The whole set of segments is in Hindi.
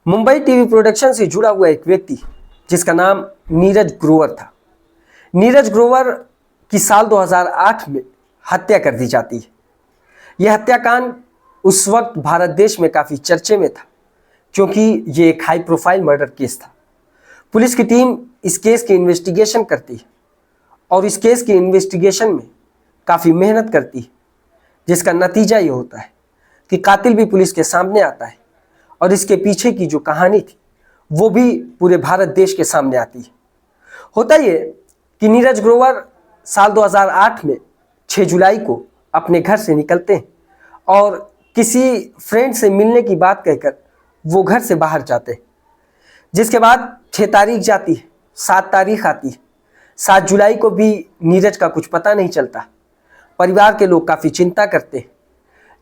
मुंबई टीवी प्रोडक्शन से जुड़ा हुआ एक व्यक्ति जिसका नाम नीरज ग्रोवर था। नीरज ग्रोवर की साल 2008 में हत्या कर दी जाती है। यह हत्याकांड उस वक्त भारत देश में काफ़ी चर्चे में था क्योंकि ये एक हाई प्रोफाइल मर्डर केस था। पुलिस की टीम इस केस की इन्वेस्टिगेशन करती है और इस केस की इन्वेस्टिगेशन में काफ़ी मेहनत करती है, जिसका नतीजा ये होता है कि कातिल भी पुलिस के सामने आता है और इसके पीछे की जो कहानी थी वो भी पूरे भारत देश के सामने आती है। होता ये कि नीरज ग्रोवर साल 2008 में 6 जुलाई को अपने घर से निकलते हैं और किसी फ्रेंड से मिलने की बात कहकर वो घर से बाहर जाते हैं। जिसके बाद 6 तारीख जाती है, 7 तारीख आती है। 7 जुलाई को भी नीरज का कुछ पता नहीं चलता। परिवार के लोग काफ़ी चिंता करते हैं।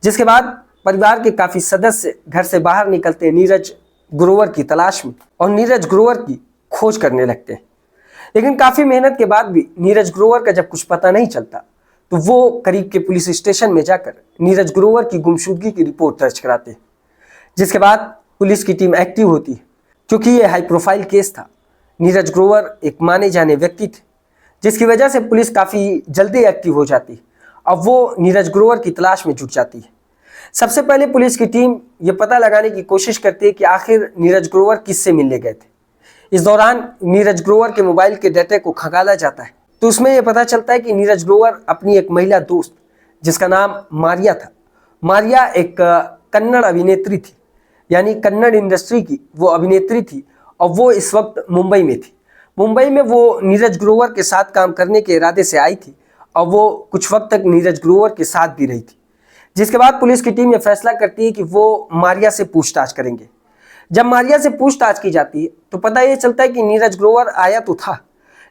जिसके बाद परिवार के काफ़ी सदस्य घर से बाहर निकलते हैं नीरज ग्रोवर की तलाश में और नीरज ग्रोवर की खोज करने लगते हैं। लेकिन काफ़ी मेहनत के बाद भी नीरज ग्रोवर का जब कुछ पता नहीं चलता तो वो करीब के पुलिस स्टेशन में जाकर नीरज ग्रोवर की गुमशुदगी की रिपोर्ट दर्ज कराते हैं। जिसके बाद पुलिस की टीम एक्टिव होती है क्योंकि ये हाई प्रोफाइल केस था। नीरज ग्रोवर एक माने जाने व्यक्ति थे, जिसकी वजह से पुलिस काफ़ी जल्दी एक्टिव हो जाती है। अब वो नीरज ग्रोवर की तलाश में जुट जाती है। सबसे पहले पुलिस की टीम ये पता लगाने की कोशिश करती है कि आखिर नीरज ग्रोवर किससे मिलने गए थे। इस दौरान नीरज ग्रोवर के मोबाइल के डाटा को खंगाला जाता है तो उसमें यह पता चलता है कि नीरज ग्रोवर अपनी एक महिला दोस्त जिसका नाम मारिया था। मारिया एक कन्नड़ अभिनेत्री थी, यानी कन्नड़ इंडस्ट्री की वो अभिनेत्री थी और वो इस वक्त मुंबई में थी। मुंबई में वो नीरज ग्रोवर के साथ काम करने के इरादे से आई थी और वो कुछ वक्त तक नीरज ग्रोवर के साथ भी रही थी। जिसके बाद पुलिस की टीम ये फैसला करती है कि वो मारिया से पूछताछ करेंगे। जब मारिया से पूछताछ की जाती है तो पता ये चलता है कि नीरज ग्रोवर आया तो था,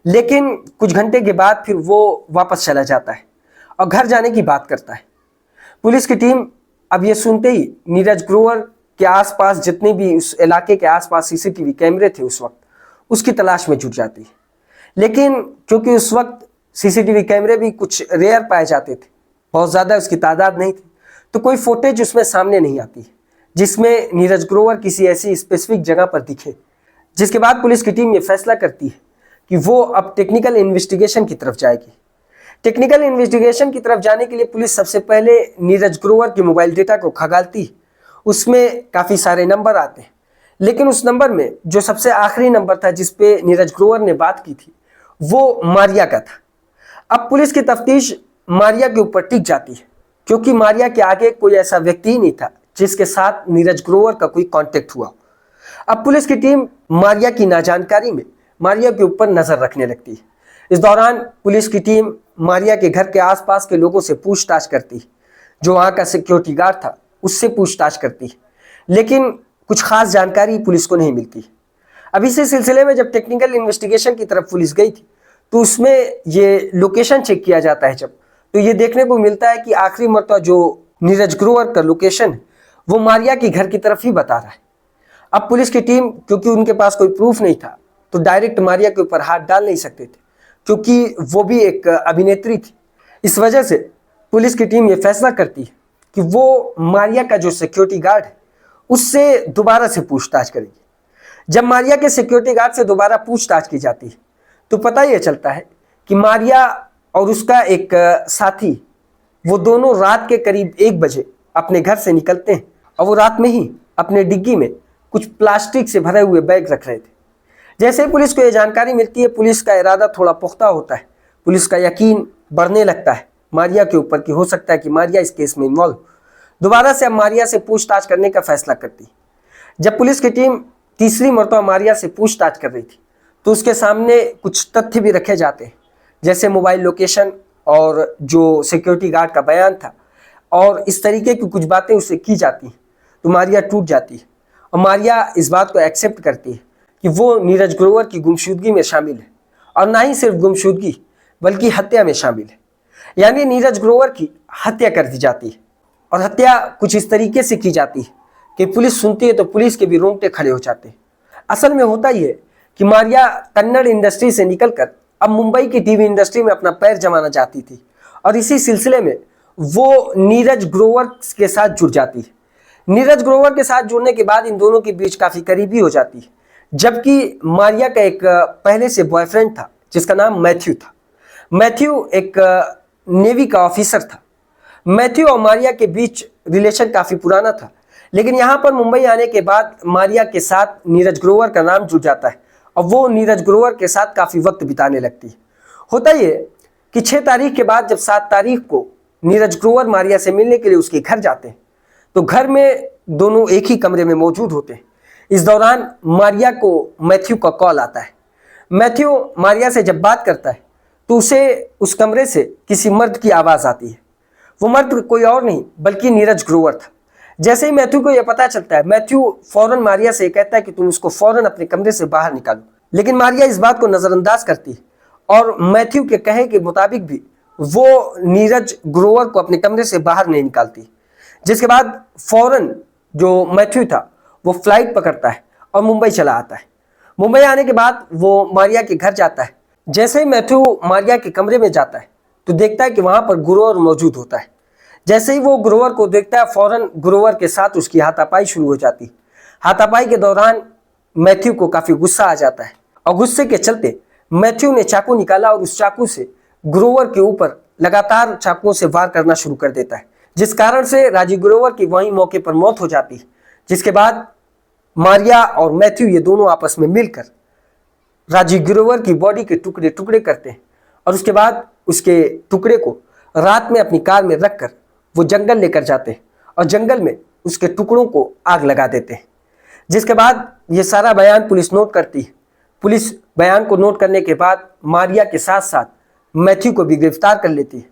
लेकिन कुछ घंटे के बाद फिर वो वापस चला जाता है और घर जाने की बात करता है। पुलिस की टीम अब ये सुनते ही नीरज ग्रोवर के आसपास जितने भी उस इलाके के आसपास सीसीटीवी कैमरे थे उस वक्त उसकी तलाश में जुट जाती है। लेकिन क्योंकि उस वक्त सीसीटीवी कैमरे भी कुछ रेयर पाए जाते थे, बहुत ज़्यादा उसकी तादाद नहीं थी, तो कोई फुटेज उसमें सामने नहीं आती है जिसमें नीरज ग्रोवर किसी ऐसी स्पेसिफिक जगह पर दिखे। जिसके बाद पुलिस की टीम ये फैसला करती है कि वो अब टेक्निकल इन्वेस्टिगेशन की तरफ जाएगी। टेक्निकल इन्वेस्टिगेशन की तरफ जाने के लिए पुलिस सबसे पहले नीरज ग्रोवर के मोबाइल डेटा को खंगालती है। उसमें काफ़ी सारे नंबर आते हैं, लेकिन उस नंबर में जो सबसे आखिरी नंबर था जिस पे नीरज ग्रोवर ने बात की थी वो मारिया का था। अब पुलिस की तफ्तीश मारिया के ऊपर टिक जाती है क्योंकि मारिया के आगे कोई ऐसा व्यक्ति ही नहीं था जिसके साथ नीरज ग्रोवर का कोई कांटेक्ट हुआ। अब पुलिस की टीम मारिया की नाजानकारी में मारिया के ऊपर नजर रखने लगती है। इस दौरान पुलिस की टीम मारिया के घर के आसपास के लोगों से पूछताछ करती है। जो वहाँ का सिक्योरिटी गार्ड था उससे पूछताछ करती है, लेकिन कुछ खास जानकारी पुलिस को नहीं मिलती। अब इसी सिलसिले में जब टेक्निकल इन्वेस्टिगेशन की तरफ पुलिस गई थी तो उसमें ये लोकेशन चेक किया जाता है। जब तो ये देखने को मिलता है कि आखिरी मरतबा जो नीरज ग्रोवर का लोकेशन है वो मारिया के घर की तरफ ही बता रहा है। अब पुलिस की टीम क्योंकि उनके पास कोई प्रूफ नहीं था तो डायरेक्ट मारिया के ऊपर हाथ डाल नहीं सकते थे क्योंकि वो भी एक अभिनेत्री थी। इस वजह से पुलिस की टीम ये फैसला करती है कि वो मारिया का जो सिक्योरिटी गार्ड है उससे दोबारा से पूछताछ करेगी। जब मारिया के सिक्योरिटी गार्ड से दोबारा पूछताछ की जाती है तो पता ये चलता है कि मारिया और उसका एक साथी वो दोनों रात के करीब 1 बजे अपने घर से निकलते हैं और वो रात में ही अपने डिग्गी में कुछ प्लास्टिक से भरे हुए बैग रख रहे थे। जैसे ही पुलिस को ये जानकारी मिलती है पुलिस का इरादा थोड़ा पुख्ता होता है। पुलिस का यकीन बढ़ने लगता है मारिया के ऊपर कि हो सकता है कि मारिया इस केस में इन्वॉल्व। दोबारा से अब मारिया से पूछताछ करने का फैसला करती है। जब पुलिस की टीम तीसरी मरतबा मारिया से पूछताछ कर रही थी तो उसके सामने कुछ तथ्य भी रखे जाते हैं, जैसे मोबाइल लोकेशन और जो सिक्योरिटी गार्ड का बयान था, और इस तरीके की कुछ बातें उससे की जाती हैं। तो मारिया टूट जाती है और मारिया इस बात को एक्सेप्ट करती है कि वो नीरज ग्रोवर की गुमशुदगी में शामिल है, और ना ही सिर्फ गुमशुदगी बल्कि हत्या में शामिल है। यानी नीरज ग्रोवर की हत्या कर दी जाती है और हत्या कुछ इस तरीके से की जाती है कि पुलिस सुनती है तो पुलिस के भी रोंगटे खड़े हो जाते हैं। असल में होता ही है कि मारिया कन्नड़ इंडस्ट्री से निकलकर अब मुंबई की टीवी इंडस्ट्री में अपना पैर जमाना चाहती थी और इसी सिलसिले में वो नीरज ग्रोवर के साथ जुड़ जाती है। नीरज ग्रोवर के साथ जुड़ने के बाद इन दोनों के बीच काफी करीबी हो जाती है, जबकि मारिया का एक पहले से बॉयफ्रेंड था जिसका नाम मैथ्यू था। मैथ्यू एक नेवी का ऑफिसर था। मैथ्यू और मारिया के बीच रिलेशन काफी पुराना था, लेकिन यहाँ पर मुंबई आने के बाद मारिया के साथ नीरज ग्रोवर का नाम जुड़ जाता है और वो नीरज ग्रोवर के साथ काफी वक्त बिताने लगती है। होता ये कि 6 तारीख के बाद जब 7 तारीख को नीरज ग्रोवर मारिया से मिलने के लिए उसके घर जाते हैं, तो घर में दोनों एक ही कमरे में मौजूद होते हैं। इस दौरान मारिया को मैथ्यू का कॉल आता है। मैथ्यू मारिया से जब बात करता है तो उसे उस कमरे से किसी मर्द की आवाज़ आती है। वो मर्द कोई और नहीं बल्कि नीरज ग्रोवर था। जैसे ही मैथ्यू को यह पता चलता है, मैथ्यू फौरन मारिया से कहता है कि तुम उसको फौरन अपने कमरे से बाहर निकालो, लेकिन मारिया इस बात को नज़रअंदाज करती है और मैथ्यू के कहे के मुताबिक भी वो नीरज ग्रोवर को अपने कमरे से बाहर नहीं निकालती। जिसके बाद फौरन जो मैथ्यू था वो फ्लाइट पकड़ता है और मुंबई चला आता है। मुंबई आने के बाद वो मारिया के घर जाता है। जैसे ही मैथ्यू मारिया के कमरे में जाता है तो देखता है कि वहां पर ग्रोवर मौजूद होता है। जैसे ही वो ग्रोवर को देखता है, फौरन ग्रोवर के साथ उसकी हाथापाई शुरू हो जाती है। हाथापाई के दौरान मैथ्यू को काफी गुस्सा आ जाता है और गुस्से के चलते मैथ्यू ने चाकू निकाला और उस चाकू से ग्रोवर के ऊपर लगातार चाकुओं से वार करना शुरू कर देता है, जिस कारण से राजीव ग्रोवर की वहीं मौके पर मौत हो जाती है। जिसके बाद मारिया और मैथ्यू ये दोनों आपस में मिलकर राजीव ग्रोवर की बॉडी के टुकड़े टुकड़े करते हैं और उसके बाद उसके टुकड़े को रात में अपनी कार में रखकर वो जंगल लेकर जाते हैं और जंगल में उसके टुकड़ों को आग लगा देते हैं। जिसके बाद ये सारा बयान पुलिस नोट करती है। पुलिस बयान को नोट करने के बाद मारिया के साथ साथ मैथ्यू को भी गिरफ्तार कर लेती है।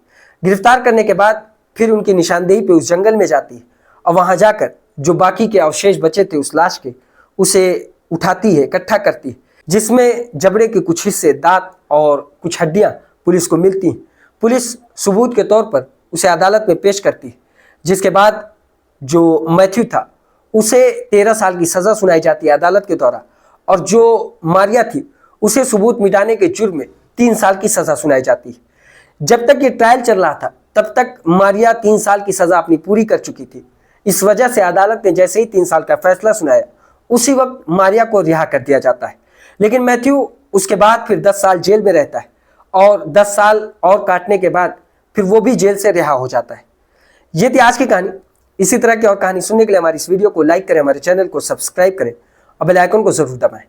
गिरफ्तार करने के बाद फिर उनकी निशानदेही पे उस जंगल में जाती है और वहां जाकर जो बाकी के अवशेष बचे थे उस लाश के, उसे उठाती है, इकट्ठा करती है, जिसमें जबड़े के कुछ हिस्से, दांत और कुछ हड्डियां पुलिस को मिलती हैं। पुलिस सबूत के तौर पर उसे अदालत में पेश करती है। जिसके बाद जो मैथ्यू था उसे 13 साल की सज़ा सुनाई जाती है अदालत के द्वारा, और जो मारिया थी उसे सबूत मिटाने के जुर्म में 3 साल की सज़ा सुनाई जाती है। जब तक ये ट्रायल चल रहा था तब तक मारिया 3 साल की सज़ा अपनी पूरी कर चुकी थी। इस वजह से अदालत ने जैसे ही 3 साल का फैसला सुनाया, उसी वक्त मारिया को रिहा कर दिया जाता है। लेकिन मैथ्यू उसके बाद फिर 10 साल जेल में रहता है और 10 साल और काटने के बाद फिर वो भी जेल से रिहा हो जाता है। ये थी आज की कहानी। इसी तरह की और कहानी सुनने के लिए हमारी इस वीडियो को लाइक करें, हमारे चैनल को सब्सक्राइब करें और बेल आइकन को जरूर दबाएं।